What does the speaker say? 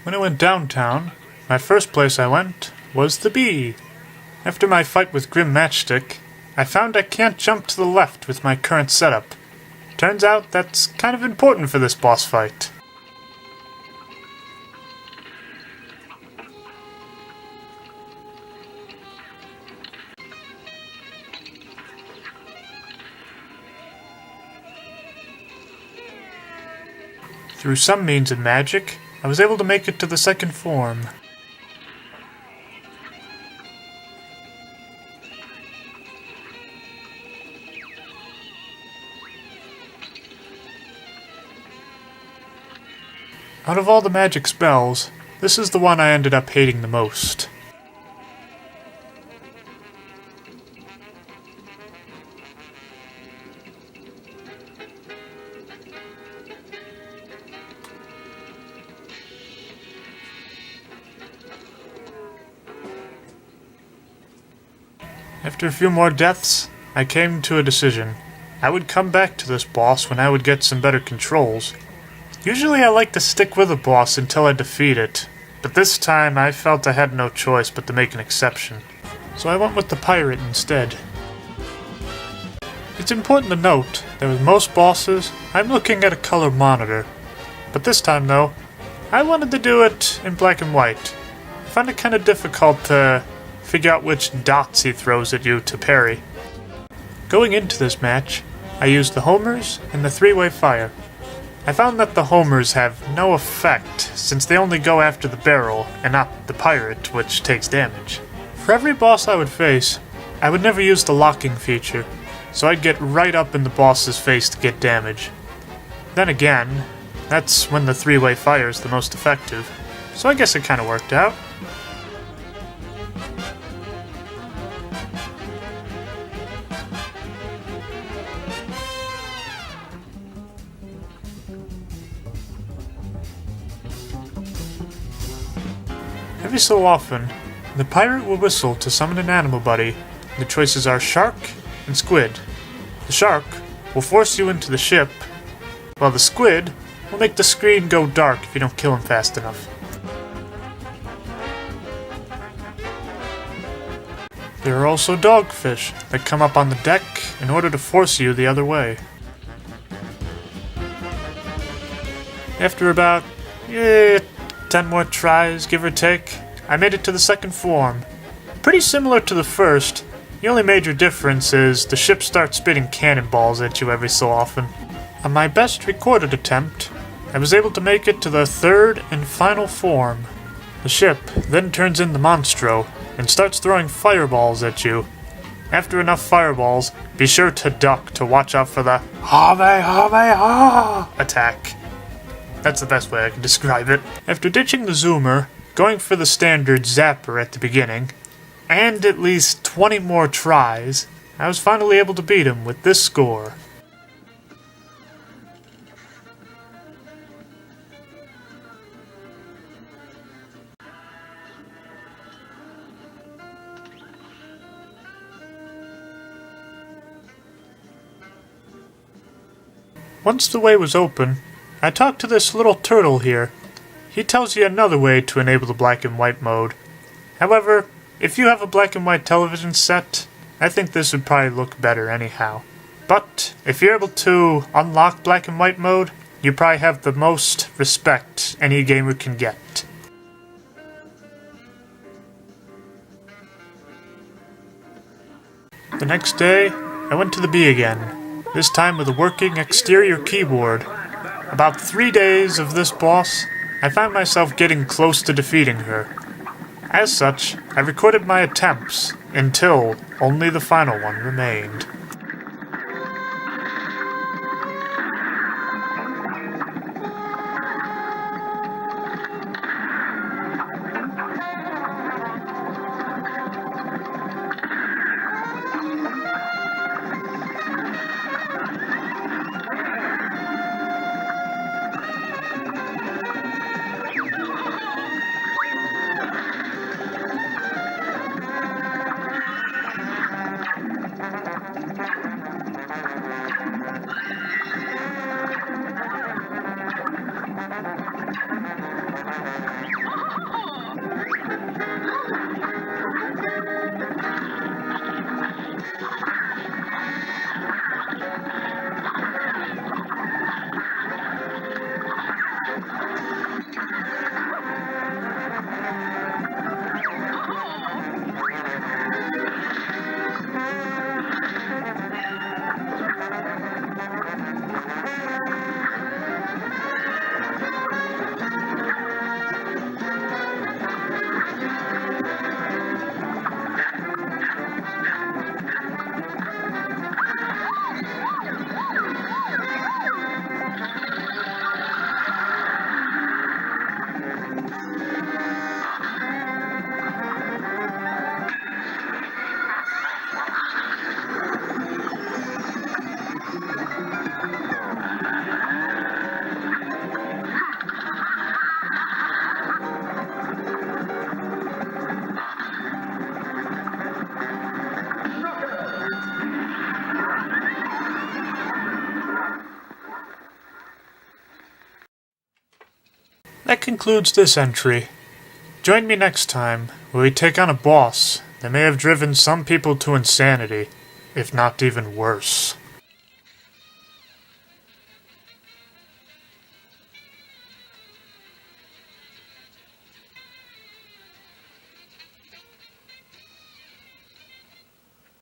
When I went downtown, my first place I went was the Bee. After my fight with Grim Matchstick, I found I can't jump to the left with my current setup. Turns out that's kind of important for this boss fight. Through some means of magic, I was able to make it to the second form. Out of all the magic spells, this is the one I ended up hating the most. After a few more deaths, I came to a decision. I would come back to this boss when I would get some better controls. Usually I like to stick with a boss until I defeat it, but this time I felt I had no choice but to make an exception. So I went with the pirate instead. It's important to note that with most bosses, I'm looking at a color monitor. But this time though, I wanted to do it in black and white. I found it kind of difficult to figure out which dots he throws at you to parry. Going into this match, I used the homers and the three-way fire. I found that the homers have no effect, since they only go after the barrel, and not the pirate, which takes damage. For every boss I would face, I would never use the locking feature, so I'd get right up in the boss's face to get damage. Then again, that's when the three-way fire is the most effective, so I guess it kinda worked out. Every so often, the pirate will whistle to summon an animal buddy. The choices are shark and squid. The shark will force you into the ship, while the squid will make the screen go dark if you don't kill him fast enough. There are also dogfish that come up on the deck in order to force you the other way. After about 10 more tries, give or take, I made it to the second form. Pretty similar to the first, the only major difference is the ship starts spitting cannonballs at you every so often. On my best recorded attempt, I was able to make it to the third and final form. The ship then turns in the monstro and starts throwing fireballs at you. After enough fireballs, be sure to duck to watch out for the ha attack. That's the best way I can describe it. After ditching the zoomer, going for the standard zapper at the beginning, and at least 20 more tries, I was finally able to beat him with this score. Once the way was open, I talked to this little turtle here. He tells you another way to enable the black and white mode. However, if you have a black and white television set, I think this would probably look better anyhow. But if you're able to unlock black and white mode, you probably have the most respect any gamer can get. The next day, I went to the Bee again, this time with a working exterior keyboard. About 3 days of this boss, I found myself getting close to defeating her. As such, I recorded my attempts until only the final one remained. That concludes this entry. Join me next time, where we take on a boss that may have driven some people to insanity, if not even worse.